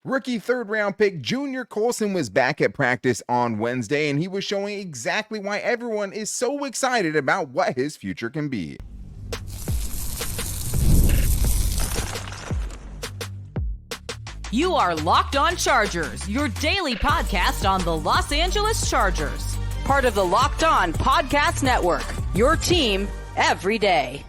Rookie third-round pick Junior Colson was back at practice on Wednesday, and he was showing exactly why everyone is so excited about what his future can be. You are Locked On Chargers, your daily podcast on the Los Angeles Chargers. Part of the Locked On Podcast Network, your team every day.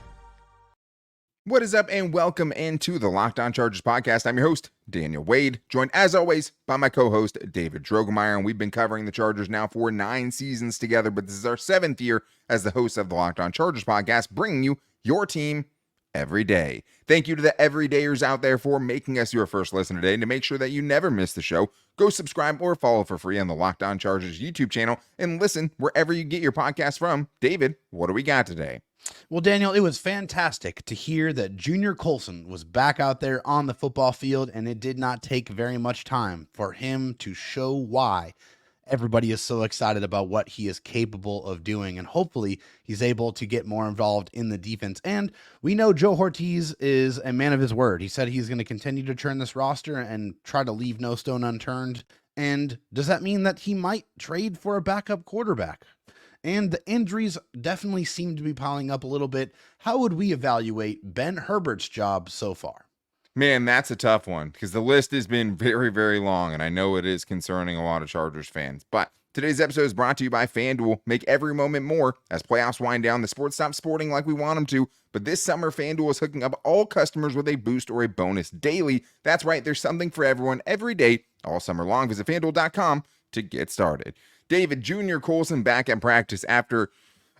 What is up, and welcome into the Locked On Chargers podcast. I'm your host, Daniel Wade, joined as always by my co-host, David Drogemeyer, and we've been covering the Chargers now for 9 seasons together, but this is our 7th year as the host of the Locked On Chargers podcast, bringing you your team every day. Thank you to the everydayers out there for making us your first listen today. And to make sure that you never miss the show, go subscribe or follow for free on the Locked On Chargers YouTube channel and listen wherever you get your podcast from. David, what do we got today? Well, Daniel, it was fantastic to hear that Junior Colson was back out there on the football field, and it did not take very much time for him to show why everybody is so excited about what he is capable of doing, and hopefully he's able to get more involved in the defense. And we know Joe Ortiz is a man of his word. He said he's going to continue to turn this roster and try to leave no stone unturned. And does that mean that he might trade for a backup quarterback? And the injuries definitely seem to be piling up a little bit. How would we evaluate Ben Herbert's job so far? Man, that's a tough one because the list has been very, very long, and I know it is concerning a lot of Chargers fans. But today's episode is brought to you by FanDuel. Make every moment more. As playoffs wind down, the sports stop sporting like we want them to. But this summer, FanDuel is hooking up all customers with a boost or a bonus daily. That's right, there's something for everyone every day, all summer long. Visit FanDuel.com to get started. David, Junior Colson back at practice after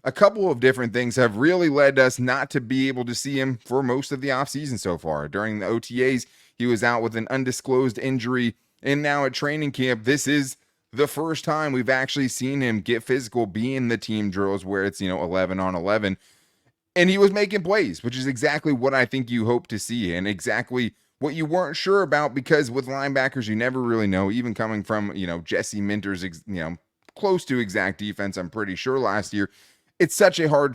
a couple of different things have really led us not to be able to see him for most of the offseason so far. During the OTAs, he was out with an undisclosed injury, and now at training camp, this is the first time we've actually seen him get physical, be in the team drills where it's, 11 on 11, and he was making plays, which is exactly what I think you hope to see, and exactly what you weren't sure about, because with linebackers, you never really know, even coming from, Jesse Minter's, close to exact defense, I'm pretty sure last year. It's such a hard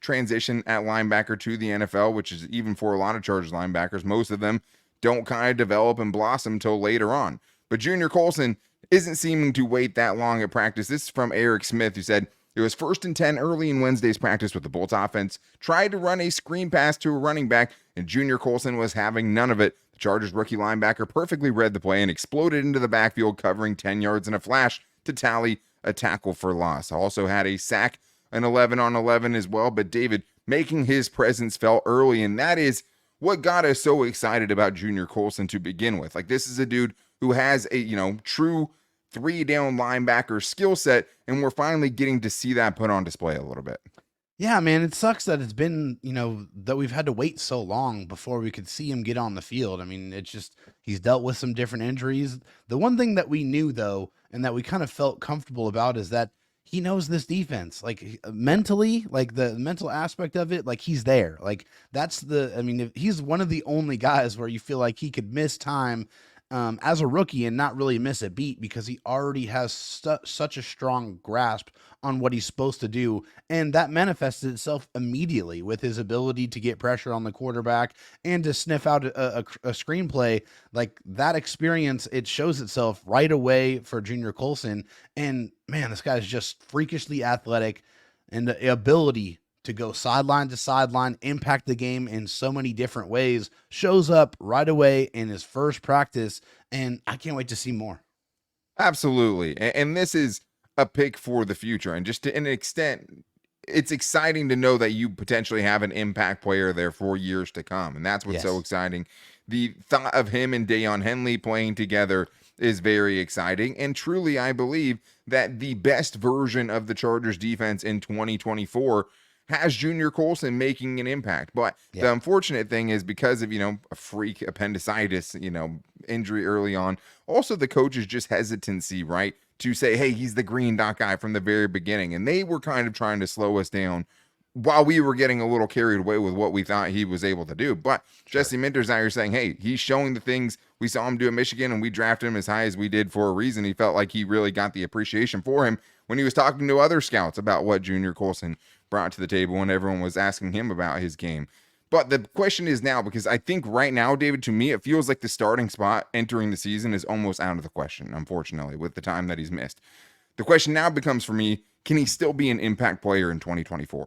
transition at linebacker to the NFL, which is even for a lot of Chargers linebackers. Most of them don't kind of develop and blossom until later on. But Junior Colson isn't seeming to wait that long at practice. This is from Eric Smith, who said, it was 1st and 10 early in Wednesday's practice with the Bolts offense. Tried to run a screen pass to a running back, and Junior Colson was having none of it. The Chargers rookie linebacker perfectly read the play and exploded into the backfield, covering 10 yards in a flash to tally a tackle for loss. Also had a sack, an 11 on 11 as well, but David making his presence felt early, and that is what got us so excited about Junior Colson to begin with. Like, this is a dude who has a, true 3-down linebacker skill set, and we're finally getting to see that put on display a little bit. Yeah, man, it sucks that it's been, that we've had to wait so long before we could see him get on the field. I mean, it's just, he's dealt with some different injuries. The one thing that we knew, though, and that we kind of felt comfortable about, is that he knows this defense, like mentally, like the mental aspect of it, like he's there. Like he's one of the only guys where you feel like he could miss time as a rookie and not really miss a beat, because he already has such a strong grasp on what he's supposed to do. And that manifested itself immediately with his ability to get pressure on the quarterback and to sniff out a screenplay. Like, that experience, it shows itself right away for Junior Colson. And man, this guy's just freakishly athletic, and the ability to go sideline to sideline, impact the game in so many different ways, shows up right away in his first practice, and I can't wait to see more. Absolutely. And this is a pick for the future. And just to an extent, it's exciting to know that you potentially have an impact player there for years to come. And that's what's so exciting. The thought of him and Deion Henley playing together is very exciting. And truly, I believe that the best version of the Chargers defense in 2024 has Junior Colson making an impact. But the unfortunate thing is, because of, a freak appendicitis, injury early on, also the coach's just hesitancy, right, to say, hey, he's the green dot guy from the very beginning. And they were kind of trying to slow us down while we were getting a little carried away with what we thought he was able to do. But Jesse Minter's out here saying, hey, he's showing the things we saw him do at Michigan, and we drafted him as high as we did for a reason. He felt like he really got the appreciation for him when he was talking to other scouts about what Junior Colson brought to the table when everyone was asking him about his game. But the question is now, because I think right now, David, to me, it feels like the starting spot entering the season is almost out of the question, unfortunately, with the time that he's missed. The question now becomes for me, can he still be an impact player in 2024?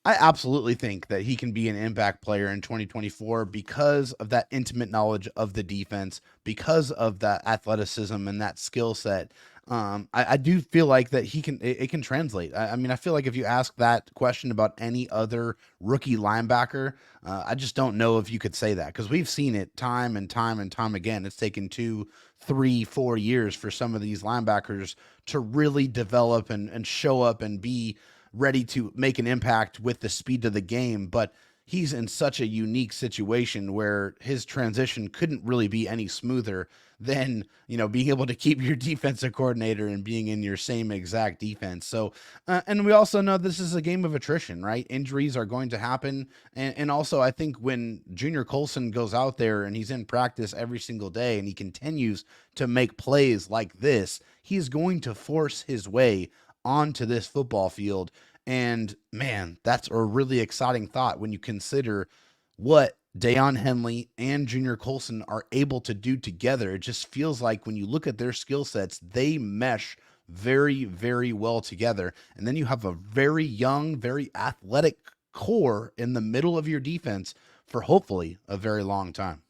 I absolutely think that he can be an impact player in 2024 because of that intimate knowledge of the defense, because of that athleticism and that skill set. I do feel like that it can translate. I mean, I feel like if you ask that question about any other rookie linebacker, I just don't know if you could say that, because we've seen it time and time and time again. It's taken 2, 3, 4 years for some of these linebackers to really develop and show up and be ready to make an impact with the speed of the game. But he's in such a unique situation where his transition couldn't really be any smoother than, being able to keep your defensive coordinator and being in your same exact defense. So, and we also know this is a game of attrition, right? Injuries are going to happen. And also, I think when Junior Colson goes out there and he's in practice every single day and he continues to make plays like this, he's going to force his way onto this football field. And man, that's a really exciting thought when you consider what Deion Henley and Junior Colson are able to do together. It just feels like when you look at their skill sets, they mesh very, very well together. And then you have a very young, very athletic core in the middle of your defense for hopefully a very long time.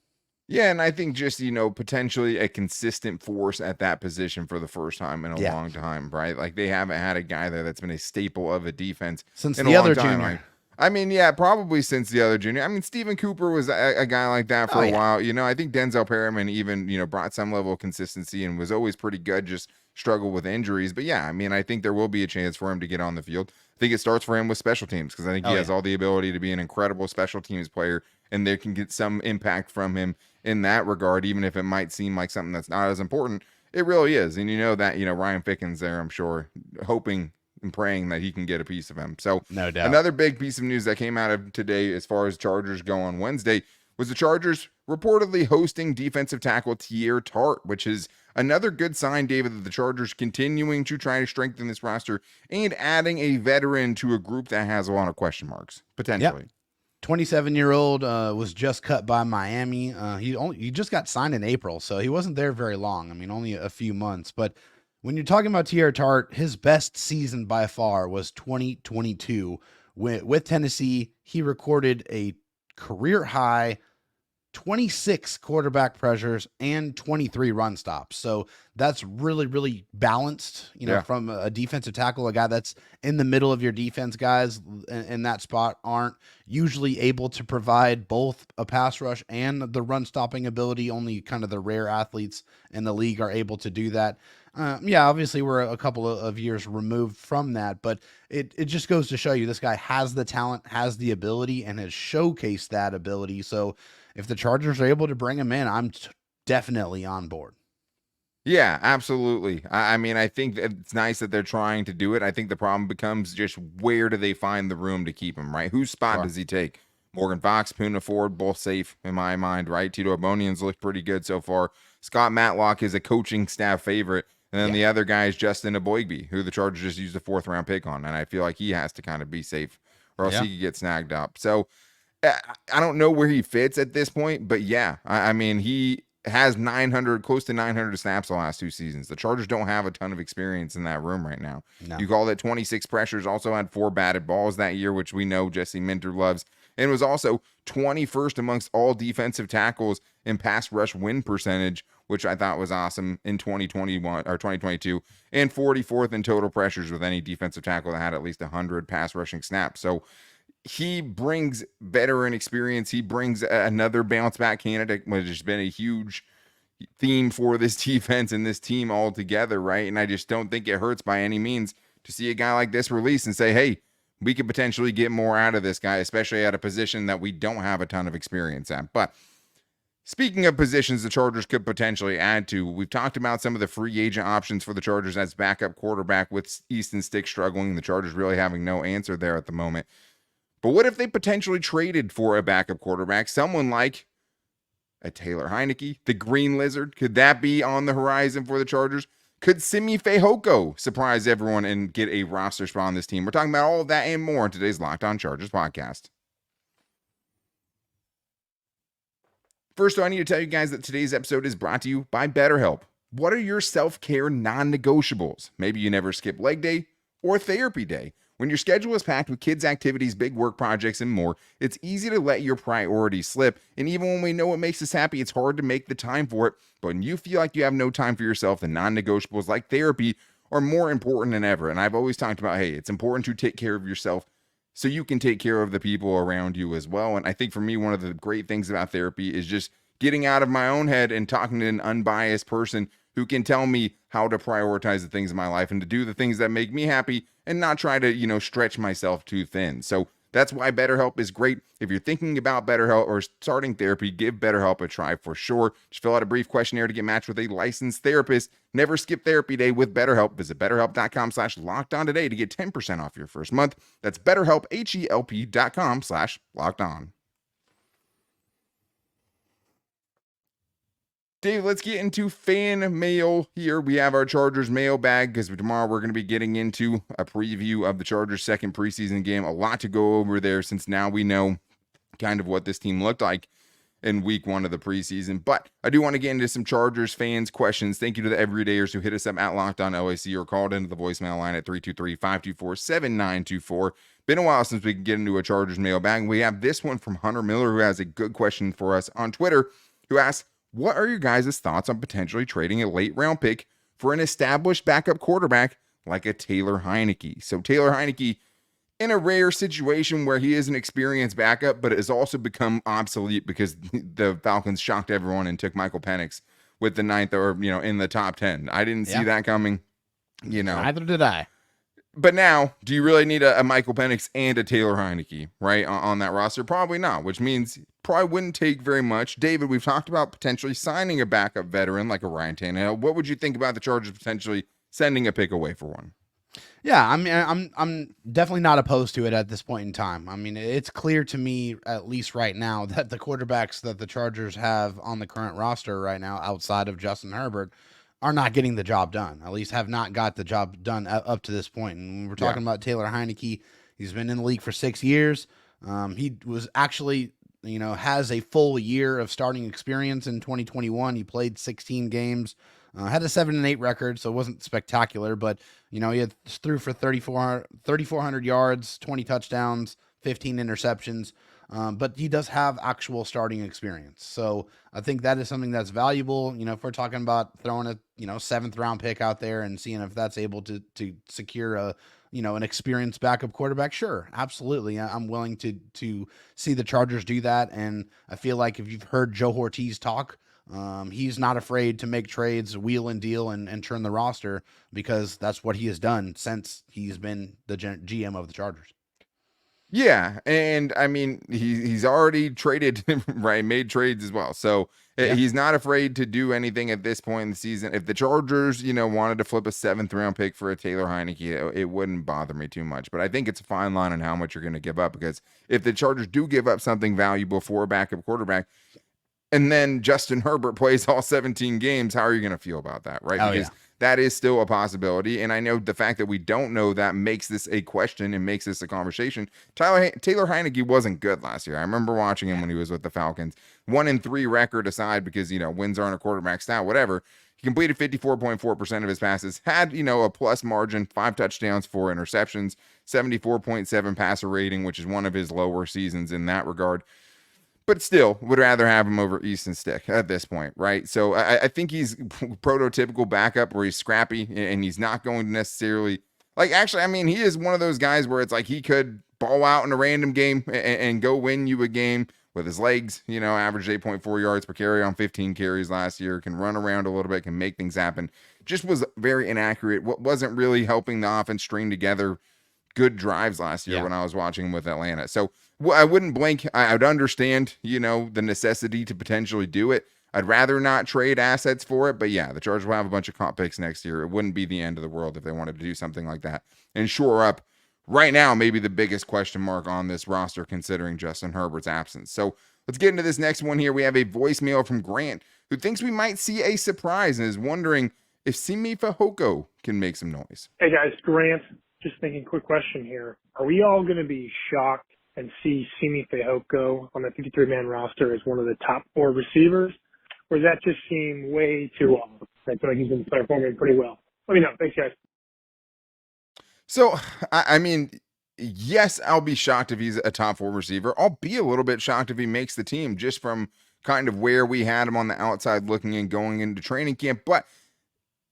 Yeah, and I think just, potentially a consistent force at that position for the first time in a long time, right? Like, they haven't had a guy there that's been a staple of a defense since in the a other long time. junior. I mean, yeah, probably since the other junior. I mean, Stephen Cooper was a guy like that for a while. I think Denzel Perriman even, brought some level of consistency and was always pretty good, just struggled with injuries. But yeah, I mean, I think there will be a chance for him to get on the field. I think it starts for him with special teams, because I think he has all the ability to be an incredible special teams player, and they can get some impact from him in that regard, even if it might seem like something that's not as important. It really is. And that, Ryan Fickens there, I'm sure, hoping and praying that he can get a piece of him. So no doubt. Another big piece of news that came out of today as far as Chargers go on Wednesday was the Chargers reportedly hosting defensive tackle Teair Tart, which is another good sign, David, that the Chargers continuing to try to strengthen this roster and adding a veteran to a group that has a lot of question marks, potentially. Yep. 27-year-old was just cut by Miami. He just got signed in April, so he wasn't there very long. I mean, only a few months. But when you're talking about Teair Tart, his best season by far was 2022. With Tennessee, he recorded a career high 26 quarterback pressures and 23 run stops. So that's really, really balanced, from a defensive tackle. A guy that's in the middle of your defense, guys in that spot aren't usually able to provide both a pass rush and the run stopping ability. Only kind of the rare athletes in the league are able to do that. Obviously we're a couple of years removed from that, but it just goes to show you this guy has the talent, has the ability, and has showcased that ability. So if the Chargers are able to bring him in, I'm definitely on board. Yeah, absolutely. I mean, I think it's nice that they're trying to do it. I think the problem becomes just where do they find the room to keep him, right? Whose spot does he take? Morgan Fox, Poona Ford, both safe in my mind, right? Tito Abonian's looked pretty good so far. Scott Matlock is a coaching staff favorite. And then the other guy is Justin Aboigbe, who the Chargers just used a 4th-round pick on. And I feel like he has to kind of be safe, or else he could get snagged up. So I don't know where he fits at this point, but I mean, he has close to 900 snaps the last 2 seasons. The Chargers don't have a ton of experience in that room right now. No. You call that 26 pressures, also had 4 batted balls that year, which we know Jesse Minter loves, and was also 21st amongst all defensive tackles in pass rush win percentage, which I thought was awesome in 2021 or 2022, and 44th in total pressures with any defensive tackle that had at least 100 pass rushing snaps. So he brings veteran experience. He brings another bounce back candidate, which has been a huge theme for this defense and this team altogether, right? And I just don't think it hurts by any means to see a guy like this release and say, hey, we could potentially get more out of this guy, especially at a position that we don't have a ton of experience at. But speaking of positions the Chargers could potentially add to, we've talked about some of the free agent options for the Chargers as backup quarterback, with Easton Stick struggling. The Chargers really having no answer there at the moment. But what if they potentially traded for a backup quarterback? Someone like a Taylor Heinicke, the Green Lizard. Could that be on the horizon for the Chargers? Could Simi Fehoko surprise everyone and get a roster spot on this team? We're talking about all of that and more in today's Locked On Chargers podcast. First, I need to tell you guys that today's episode is brought to you by BetterHelp. What are your self-care non-negotiables? Maybe you never skip leg day or therapy day. When your schedule is packed with kids' activities, big work projects, and more, it's easy to let your priorities slip. And even when we know what makes us happy, it's hard to make the time for it. But when you feel like you have no time for yourself, the non-negotiables like therapy are more important than ever. And I've always talked about, hey, it's important to take care of yourself so you can take care of the people around you as well. And I think for me, one of the great things about therapy is just getting out of my own head and talking to an unbiased person who can tell me how to prioritize the things in my life and to do the things that make me happy and not try to, stretch myself too thin. So that's why BetterHelp is great. If you're thinking about BetterHelp or starting therapy, give BetterHelp a try for sure. Just fill out a brief questionnaire to get matched with a licensed therapist. Never skip therapy day with BetterHelp. Visit BetterHelp.com/lockedon today to get 10% off your first month. That's BetterHelp, HELP.com/lockedon. Dave, let's get into fan mail here. We have our Chargers mailbag because tomorrow we're going to be getting into a preview of the Chargers' second preseason game. A lot to go over there since now we know kind of what this team looked like in week 1 of the preseason. But I do want to get into some Chargers fans' questions. Thank you to the everydayers who hit us up at Locked On LAC or called into the voicemail line at 323-524-7924. Been a while since we can get into a Chargers mailbag. We have this one from Hunter Miller, who has a good question for us on Twitter, who asks, what are your guys' thoughts on potentially trading a late round pick for an established backup quarterback like a Taylor Heinicke? So Taylor Heinicke, in a rare situation where he is an experienced backup, but has also become obsolete because the Falcons shocked everyone and took Michael Penix with the 9th or, in the top 10. I didn't see that coming, Neither did I. But now, do you really need a Michael Penix and a Taylor Heinicke, right, on that roster? Probably not, which means probably wouldn't take very much. David, we've talked about potentially signing a backup veteran like a Ryan Tannehill. What would you think about the Chargers potentially sending a pick away for one? Yeah, I mean, I'm definitely not opposed to it at this point in time. I mean, it's clear to me, at least right now, that the quarterbacks that the Chargers have on the current roster right now, outside of Justin Herbert, are not getting the job done. At least have not got the job done up to this point. And when we're talking about Taylor Heinicke, he's been in the league for 6 years. He was actually, has a full year of starting experience in 2021. He played 16 games, had a 7-8 record, so it wasn't spectacular, but he had threw for 3,400 yards, 20 touchdowns, 15 interceptions. But he does have actual starting experience. So I think that is something that's valuable. If we're talking about throwing a, 7th round pick out there and seeing if that's able to secure an experienced backup quarterback. Sure. Absolutely. I'm willing to see the Chargers do that. And I feel like if you've heard Joe Ortiz talk, he's not afraid to make trades, wheel and deal, and turn the roster, because that's what he has done since he's been the GM of the Chargers. Yeah, and I mean, he's already traded, right? Made trades as well. So he's not afraid to do anything at this point in the season. If the Chargers, wanted to flip a 7th round pick for a Taylor Heinicke, it wouldn't bother me too much. But I think it's a fine line on how much you're going to give up, because if the Chargers do give up something valuable for a backup quarterback, and then Justin Herbert plays all 17 games, how are you going to feel about that, right? Because that is still a possibility. And I know the fact that we don't know that makes this a question and makes this a conversation. Taylor Heinicke wasn't good last year. I remember watching him when he was with the Falcons. 1-3 record aside, because, wins aren't a quarterback stat, whatever. He completed 54.4% of his passes, had, a plus margin, 5 touchdowns, 4 interceptions, 74.7 passer rating, which is one of his lower seasons in that regard. But still, would rather have him over Easton Stick at this point, right? So I think he's prototypical backup where he's scrappy and he's not going to necessarily, he is one of those guys where it's like he could ball out in a random game and go win you a game with his legs, averaged 8.4 yards per carry on 15 carries last year, can run around a little bit, can make things happen. Just was very inaccurate. Wasn't really helping the offense string together good drives last year when I was watching him with Atlanta. So I wouldn't blink. I would understand, the necessity to potentially do it. I'd rather not trade assets for it. But yeah, the Chargers will have a bunch of comp picks next year. It wouldn't be the end of the world if they wanted to do something like that and shore up right now maybe the biggest question mark on this roster considering Justin Herbert's absence. So let's get into this next one here. We have a voicemail from Grant, who thinks we might see a surprise and is wondering if Simi Fehoko can make some noise. Hey guys, Grant. Just thinking, quick question here. Are we all going to be shocked and see Simi Fehoko on the 53-man roster as one of the top 4 receivers? Or does that just seem way too off? I feel like he's been performing pretty well. Let me know. Thanks, guys. So, I mean, yes, I'll be shocked if he's a top 4 receiver. I'll be a little bit shocked if he makes the team just from kind of where we had him on the outside looking and going into training camp. But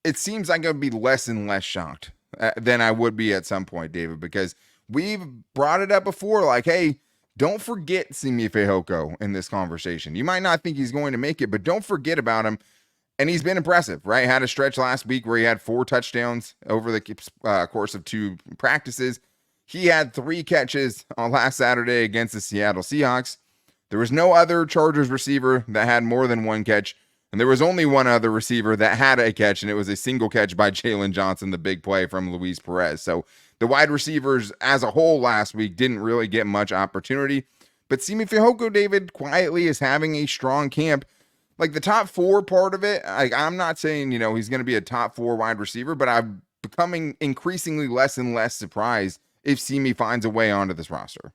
it seems like I'll be less and less shocked than I would be at some point, David, because we've brought it up before, like, hey, don't forget Simi Fehoko in this conversation. You might not think he's going to make it, but don't forget about him. And he's been impressive, right? Had a stretch last week where he had 4 touchdowns over the course of 2 practices. He had 3 catches on last Saturday against the Seattle Seahawks. There was no other Chargers receiver that had more than 1 catch. And there was only one other receiver that had a catch, and it was a single catch by Jalen Johnson, the big play from Luis Perez. So the wide receivers as a whole last week didn't really get much opportunity. But Simi Fehoko, David, quietly is having a strong camp. Like the top 4 part of it, I'm not saying, he's going to be a top 4 wide receiver, but I'm becoming increasingly less and less surprised if Simi finds a way onto this roster.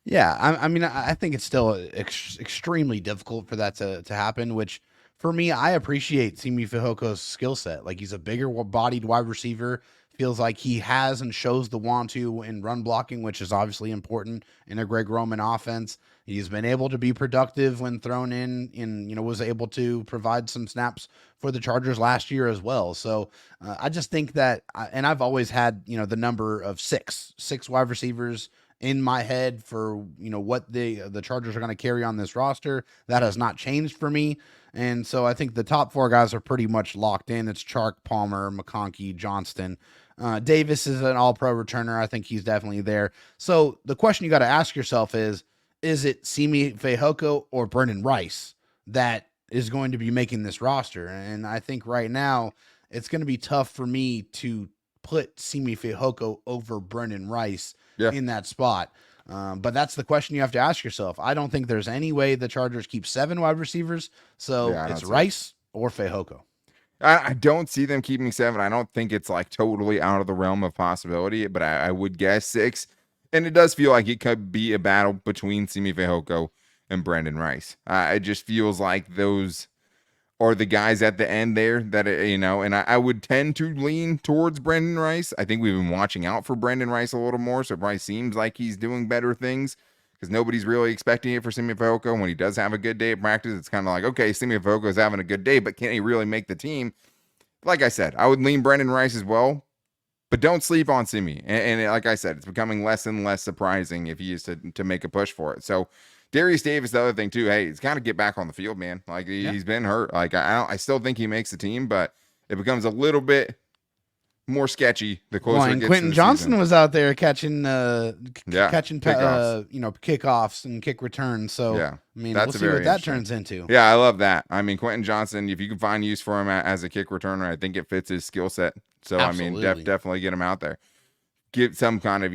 Yeah, I mean, I think it's still extremely difficult for that to happen, which for me, I appreciate Simi Fehoko's skill set. Like he's a bigger bodied wide receiver, feels like he has and shows the want to in run blocking, which is obviously important in a Greg Roman offense. He's been able to be productive when thrown in, was able to provide some snaps for the Chargers last year as well. So I just think that, and I've always had, the number of six wide receivers in my head for, what the Chargers are going to carry on this roster. That has not changed for me. And so I think the top 4 guys are pretty much locked in. It's Chark, Palmer, McConkey, Johnston. Davis is an all-pro returner. I think he's definitely there. So the question you got to ask yourself is it Simi Fehoko or Brendan Rice that is going to be making this roster? And I think right now it's going to be tough for me to put Simi Fehoko over Brendan Rice in that spot. But that's the question you have to ask yourself. I don't think there's any way the Chargers keep 7 wide receivers. So it's Rice or Fehoko. I don't see them keeping 7. I don't think it's like totally out of the realm of possibility, but I would guess 6. And it does feel like it could be a battle between Simi Fehoko and Brendan Rice. It just feels like those are the guys at the end there that, and I would tend to lean towards Brendan Rice. I think we've been watching out for Brendan Rice a little more, so it probably seems like he's doing better things because nobody's really expecting it for Simi Fehoko. When he does have a good day at practice, it's kind of like, okay, Simi Fehoko is having a good day, but can he really make the team? Like I said, I would lean Brendan Rice as well, but don't sleep on Simi. And like I said, it's becoming less and less surprising if he is to make a push for it. So Darius Davis, the other thing too, hey, he's got to get back on the field, man. Like he's been hurt. Like I still think he makes the team, but it becomes a little bit more sketchy the closer it gets Quentin to the Johnson season. was out there catching kickoffs. Kickoffs and kick returns. So yeah, I mean, that's we'll see what that turns into. Yeah, I love that. I mean, Quentin Johnson, if you can find use for him as a kick returner, I think it fits his skill set. So Absolutely. I mean, definitely get him out there. Get some kind of,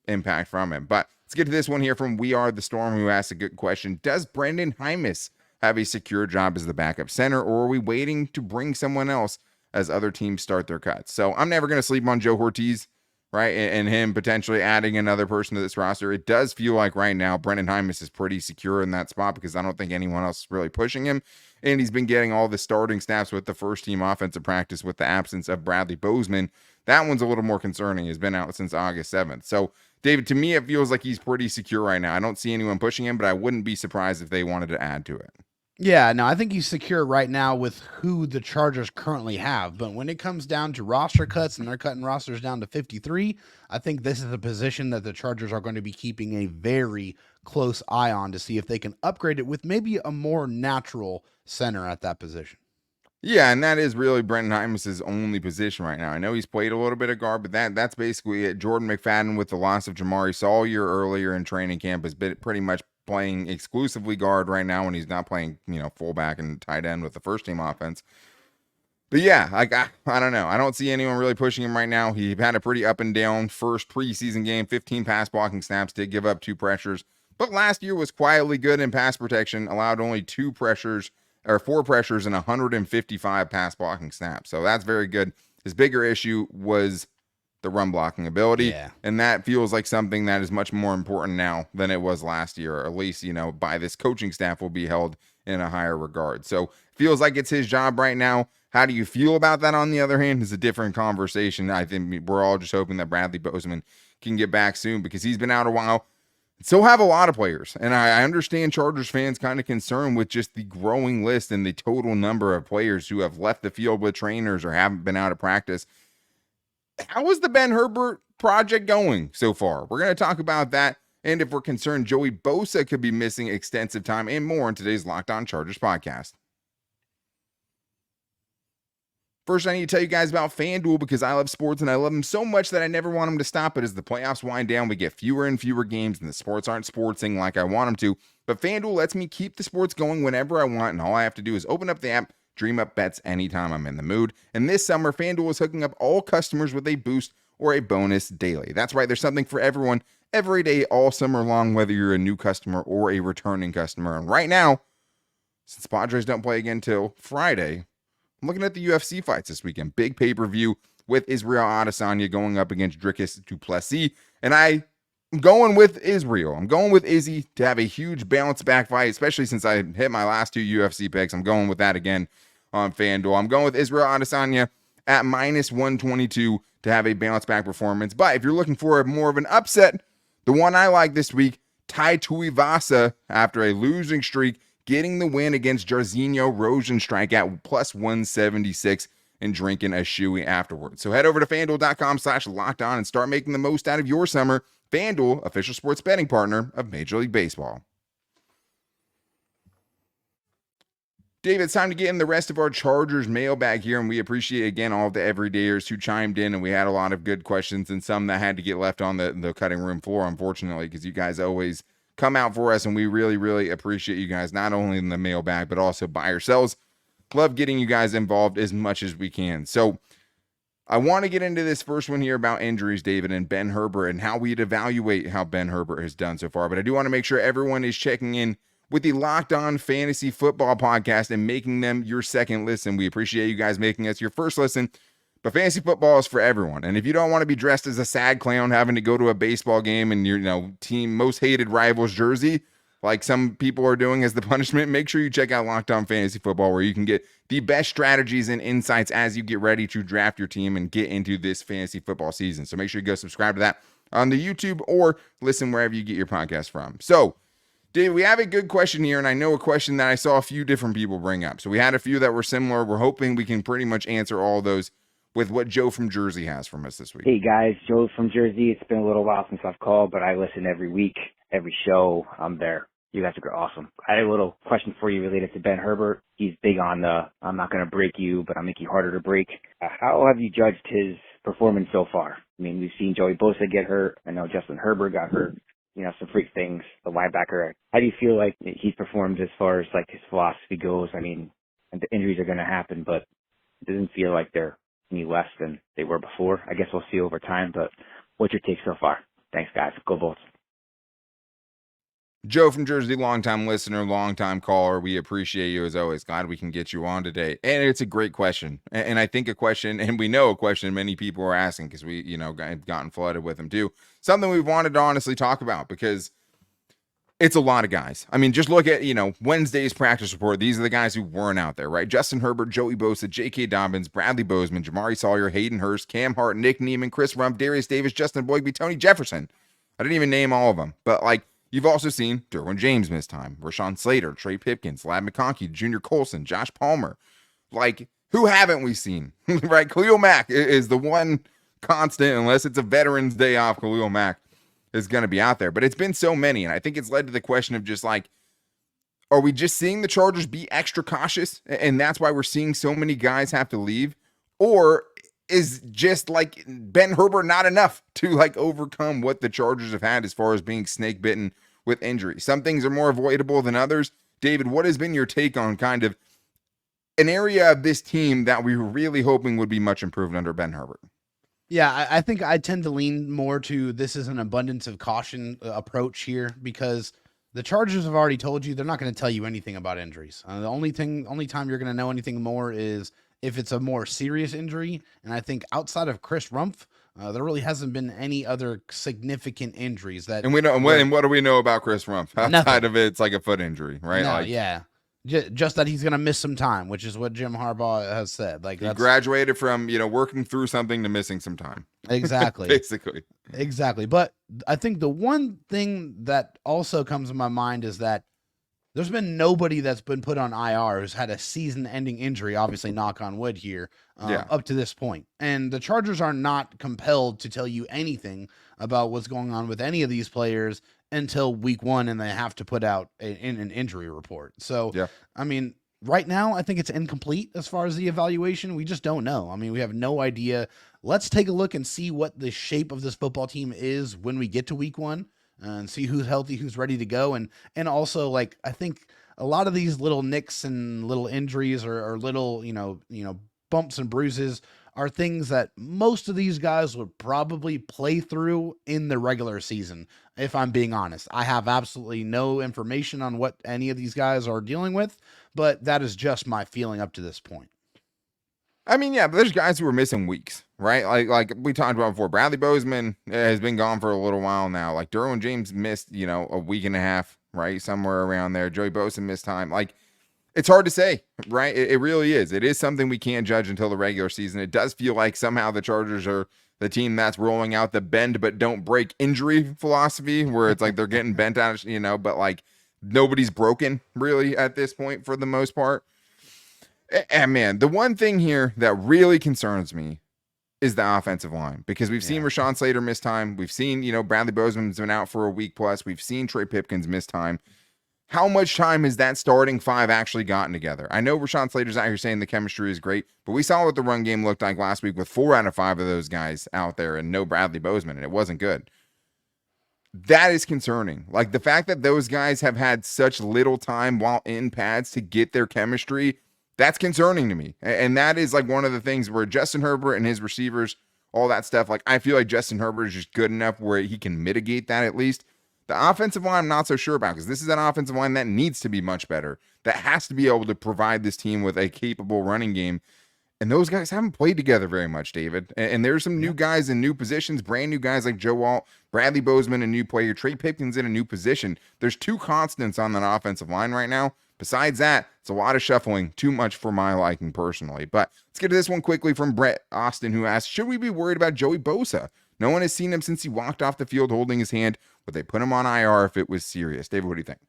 impact from him. But let's get to this one here from We Are the Storm, who asked a good question. Does Brendan Heinicke have a secure job as the backup center, or are we waiting to bring someone else as other teams start their cuts? So I'm never going to sleep on Joe Ortiz, right? And him potentially adding another person to this roster. It does feel like right now Brendan Heinicke is pretty secure in that spot because I don't think anyone else is really pushing him. And he's been getting all the starting snaps with the first team offensive practice with the absence of Bradley Bozeman. That one's a little more concerning. He's been out since August 7th. So, David, to me, it feels like he's pretty secure right now. I don't see anyone pushing him, but I wouldn't be surprised if they wanted to add to it. Yeah, no, I think he's secure right now with who the Chargers currently have. But when it comes down to roster cuts and they're cutting rosters down to 53, I think this is a position that the Chargers are going to be keeping a very close eye on to see if they can upgrade it with maybe a more natural center at that position. Yeah, and that is really Brendan Heinicke's only position right now. I know he's played a little bit of guard, but that's basically it. Jordan McFadden, with the loss of Jamari Sawyer earlier in training camp, has been pretty much playing exclusively guard right now when he's not playing, fullback and tight end with the first team offense. But yeah, I don't know. I don't see anyone really pushing him right now. He had a pretty up and down first preseason game, 15 pass blocking snaps, did give up 2 pressures, but last year was quietly good in pass protection, allowed only 4 pressures and 155 pass blocking snaps. So that's very good. His bigger issue was the run blocking ability. Yeah. And that feels like something that is much more important now than it was last year, or at least, by this coaching staff will be held in a higher regard. So feels like it's his job right now. How do you feel about that? On the other hand, is a different conversation. I think we're all just hoping that Bradley Bozeman can get back soon because he's been out a while. So have a lot of players. And I understand Chargers fans kind of concerned with just the growing list and the total number of players who have left the field with trainers or haven't been out of practice. How is the Ben Herbert project going so far? We're going to talk about that. And if we're concerned Joey Bosa could be missing extensive time and more in today's Locked On Chargers podcast. First, I need to tell you guys about FanDuel because I love sports and I love them so much that I never want them to stop. But as the playoffs wind down, we get fewer and fewer games and the sports aren't sportsing like I want them to. But FanDuel lets me keep the sports going whenever I want, and all I have to do is open up the app, dream up bets anytime I'm in the mood. And this summer, FanDuel is hooking up all customers with a boost or a bonus daily. That's right, there's something for everyone every day all summer long, whether you're a new customer or a returning customer. And right now, since Padres don't play again till Friday, I'm looking at the UFC fights this weekend. Big pay-per-view with Israel Adesanya going up against Dricus du Plessis. And I'm going with Israel. I'm going with Izzy to have a huge bounce-back fight, especially since I hit my last two UFC picks. I'm going with that again on FanDuel. I'm going with Israel Adesanya at -122 to have a bounce-back performance. But if you're looking for more of an upset, the one I like this week, Tai Tuivasa, after a losing streak, getting the win against Jairzinho Rosenstrike at +176 and drinking a shoey afterwards. So head over to FanDuel.com/lockedon and start making the most out of your summer. FanDuel, official sports betting partner of Major League Baseball. Dave, it's time to get in the rest of our Chargers mailbag here, and we appreciate, again, all of the everydayers who chimed in, and we had a lot of good questions and some that had to get left on the cutting room floor, unfortunately, because you guys always come out for us, and we really, really appreciate you guys, not only in the mailbag, but also by yourselves. Love getting you guys involved as much as we can. So I want to get into this first one here about injuries, David, and Ben Herbert, and how we'd evaluate how Ben Herbert has done so far. But I do want to make sure everyone is checking in with the Locked On Fantasy Football podcast and making them your second listen. We appreciate you guys making us your first listen. But fantasy football is for everyone. And if you don't want to be dressed as a sad clown having to go to a baseball game in your team most hated rivals jersey, like some people are doing as the punishment, make sure you check out Locked On Fantasy Football, where you can get the best strategies and insights as you get ready to draft your team and get into this fantasy football season. So make sure you go subscribe to that on the YouTube or listen wherever you get your podcast from. So, Dave, we have a good question here, and I know a question that I saw a few different people bring up. So we had a few that were similar. We're hoping we can pretty much answer all those with what Joe from Jersey has from us this week. Hey guys, Joe from Jersey. It's been a little while since I've called, but I listen every week, every show. I'm there. You guys are awesome. I had a little question for you related to Ben Herbert. He's big on the, I'm not going to break you, but I'll make you harder to break. How have you judged his performance so far? I mean, we've seen Joey Bosa get hurt. I know Justin Herbert got hurt. Some freak things, the linebacker. How do you feel like he's performed as far as like his philosophy goes? I mean, the injuries are going to happen, but it doesn't feel like they're any less than they were before. I guess we'll see over time, but what's your take so far? Thanks, guys. Go Bolts. Joe from Jersey, longtime listener, longtime caller. We appreciate you as always. Glad we can get you on today. And it's a great question. And I think a question, and we know a question many people are asking because we, gotten flooded with them too. Something we've wanted to honestly talk about because it's a lot of guys. I mean, just look at, Wednesday's practice report. These are the guys who weren't out there, right? Justin Herbert, Joey Bosa, J.K. Dobbins, Bradley Bozeman, Jamari Sawyer, Hayden Hurst, Cam Hart, Nick Neiman, Chris Rump, Darius Davis, Justin Boygby, Tony Jefferson. I didn't even name all of them, but you've also seen Derwin James miss time, Rashawn Slater, Trey Pipkins, Ladd McConkey, Junior Colson, Josh Palmer. Who haven't we seen? Right? Khalil Mack is the one constant, unless it's a Veterans Day off, Khalil Mack is going to be out there. But it's been so many, and I think it's led to the question of just are we just seeing the Chargers be extra cautious, and that's why we're seeing so many guys have to leave? Or is just Ben Herbert not enough to overcome what the Chargers have had as far as being snake bitten with injury? Some things are more avoidable than others. David, what has been your take on kind of an area of this team that we were really hoping would be much improved under Ben Herbert? Yeah, I think I tend to lean more to this is an abundance of caution approach here because the Chargers have already told you they're not going to tell you anything about injuries. The only time you're going to know anything more is if it's a more serious injury. And I think outside of Chris Rumpf, there really hasn't been any other significant injuries that. And we know, and what do we know about Chris Rumpf? Outside Nothing. of it, it's like a foot injury, right? No, Like, yeah. Just that he's going to miss some time, which is what Jim Harbaugh has said. Like, he that's graduated from, working through something to missing some time. exactly. Basically. Exactly. But I think the one thing that also comes to my mind is that there's been nobody that's been put on IR who's had a season-ending injury, obviously knock on wood here, up to this point. And the Chargers are not compelled to tell you anything about what's going on with any of these players until week 1, and they have to put out an injury report. So, Yeah. I mean, right now, I think it's incomplete as far as the evaluation. We just don't know. I mean, we have no idea. Let's take a look and see what the shape of this football team is when we get to week 1. And see who's healthy, who's ready to go. And also, like, I think a lot of these little nicks and little injuries or little, bumps and bruises are things that most of these guys would probably play through in the regular season. If I'm being honest, I have absolutely no information on what any of these guys are dealing with, but that is just my feeling up to this point. I mean, yeah, but there's guys who are missing weeks, right? Like we talked about before. Bradley Bozeman has been gone for a little while now. Like Derwin James missed, a week and a half, right? Somewhere around there. Joey Bosa missed time. Like, it's hard to say, right? It really is. It is something we can't judge until the regular season. It does feel like somehow the Chargers are the team that's rolling out the bend but don't break injury philosophy, where it's like they're getting bent out, but like nobody's broken really at this point for the most part. And man, the one thing here that really concerns me is the offensive line, because we've seen Rashawn Slater miss time. We've seen, Bradley Bozeman's been out for a week plus. We've seen Trey Pipkins miss time. How much time has that starting 5 actually gotten together? I know Rashawn Slater's out here saying the chemistry is great, but we saw what the run game looked like last week with 4 out of 5 of those guys out there and no Bradley Bozeman, and it wasn't good. That is concerning. Like, the fact that those guys have had such little time while in pads to get their chemistry, that's concerning to me. And that is like one of the things where Justin Herbert and his receivers, all that stuff, like I feel like Justin Herbert is just good enough where he can mitigate that at least. The offensive line, I'm not so sure about, because this is an offensive line that needs to be much better. That has to be able to provide this team with a capable running game. And those guys haven't played together very much, David. And there's some new guys in new positions, brand new guys like Joe Alt, Bradley Bozeman, a new player, Trey Pipkins in a new position. There's 2 constants on that offensive line right now. Besides that, it's a lot of shuffling, too much for my liking personally. But let's get to this one quickly from Brett Austin, who asked, should we be worried about Joey Bosa? No one has seen him since he walked off the field holding his hand. Would they put him on IR if it was serious? David, what do you think?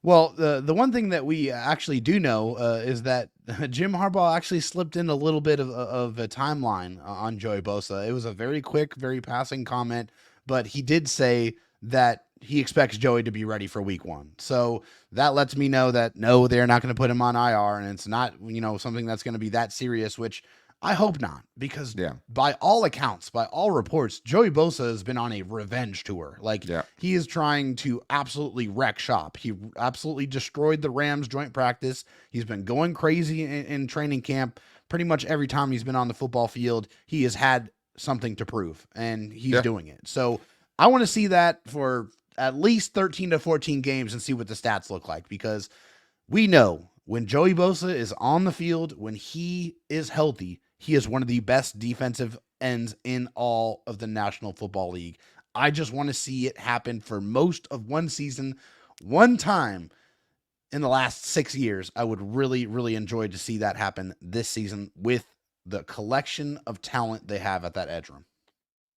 Well, the one thing that we actually do know is that Jim Harbaugh actually slipped in a little bit of a timeline on Joey Bosa. It was a very quick, very passing comment, but he did say that he expects Joey to be ready for week 1. So that lets me know that no, they're not going to put him on IR, and it's not, something that's going to be that serious, which I hope not, because by all accounts, by all reports, Joey Bosa has been on a revenge tour. Like, he is trying to absolutely wreck shop. He absolutely destroyed the Rams joint practice. He's been going crazy in training camp. Pretty much every time he's been on the football field, he has had something to prove, and he's doing it. So I want to see that for at least 13 to 14 games and see what the stats look like, because we know when Joey Bosa is on the field, when he is healthy, he is one of the best defensive ends in all of the National Football League. I just want to see it happen for most of one season, one time in the last 6 years. I would really, really enjoy to see that happen this season with the collection of talent they have at that edge room.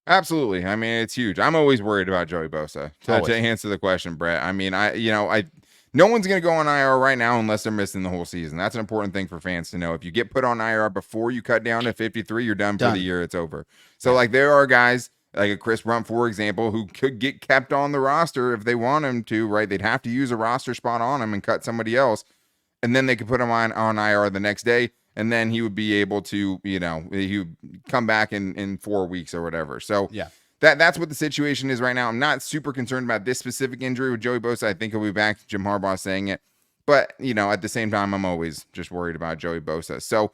Absolutely. I mean, it's huge. I'm always worried about Joey Bosa. To answer the question, Brett. I mean, no one's going to go on IR right now unless they're missing the whole season. That's an important thing for fans to know. If you get put on IR before you cut down to 53, you're done for the year. It's over. So, like, there are guys like a Chris Rumpf, for example, who could get kept on the roster if they want him to, right? They'd have to use a roster spot on him and cut somebody else, and then they could put him on IR the next day. And then he would be able to, he would come back in 4 weeks or whatever. So that's what the situation is right now. I'm not super concerned about this specific injury with Joey Bosa. I think he'll be back. Jim Harbaugh saying it. But, at the same time, I'm always just worried about Joey Bosa. So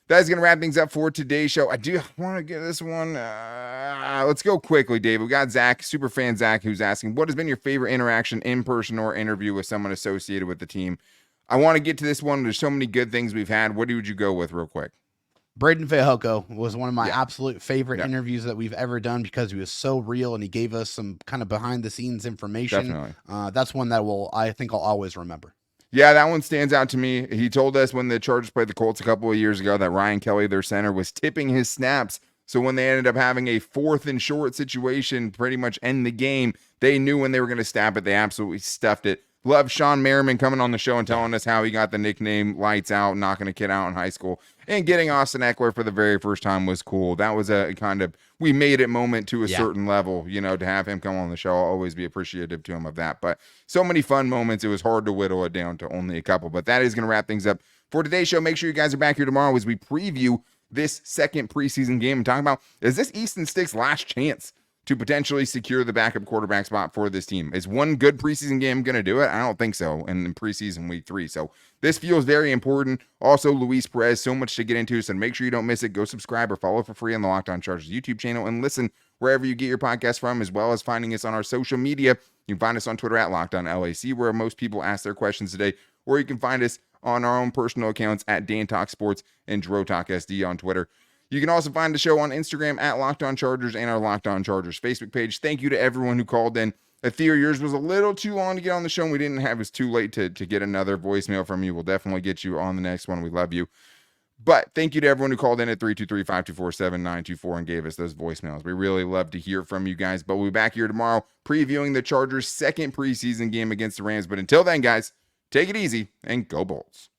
that's going to wrap things up for today's show. I do want to get this one. Let's go quickly, Dave. We got Zach, super fan Zach, who's asking, what has been your favorite interaction in person or interview with someone associated with the team? I want to get to this one. There's so many good things we've had. What would you go with real quick? Braden Fehoko was one of my Yeah. absolute favorite Yeah. interviews that we've ever done because he was so real and he gave us some kind of behind the scenes information. Definitely. That's one that I think I'll always remember. Yeah, that one stands out to me. He told us when the Chargers played the Colts a couple of years ago that Ryan Kelly, their center, was tipping his snaps. So when they ended up having a 4th and short situation pretty much end the game, they knew when they were going to snap it. They absolutely stuffed it. Love Sean Merriman coming on the show and telling us how he got the nickname Lights Out, knocking a kid out in high school. And getting Austin Eckler for the very first time was cool. That was a kind of, we made it moment to a certain level, to have him come on the show. I'll always be appreciative to him of that. But so many fun moments. It was hard to whittle it down to only a couple. But that is going to wrap things up for today's show. Make sure you guys are back here tomorrow as we preview this second preseason game and talk about, is this Easton Stick's last chance to potentially secure the backup quarterback spot for this team? Is one good preseason game going to do it? I don't think so in preseason week 3. So this feels very important. Also, Luis Perez, so much to get into. So make sure you don't miss it. Go subscribe or follow for free on the Locked On Chargers YouTube channel and listen wherever you get your podcast from, as well as finding us on our social media. You can find us on Twitter at Locked On LAC, where most people ask their questions today, or you can find us on our own personal accounts at Dan Talk Sports and Dro Talk SD on Twitter. You can also find the show on Instagram at Locked On Chargers and our Locked On Chargers Facebook page. Thank you to everyone who called in. Teair, yours was a little too long to get on the show, and we didn't have, it was too late to get another voicemail from you. We'll definitely get you on the next one. We love you. But thank you to everyone who called in at 323-524-7924 and gave us those voicemails. We really love to hear from you guys. But we'll be back here tomorrow previewing the Chargers' second preseason game against the Rams. But until then, guys, take it easy and go Bolts.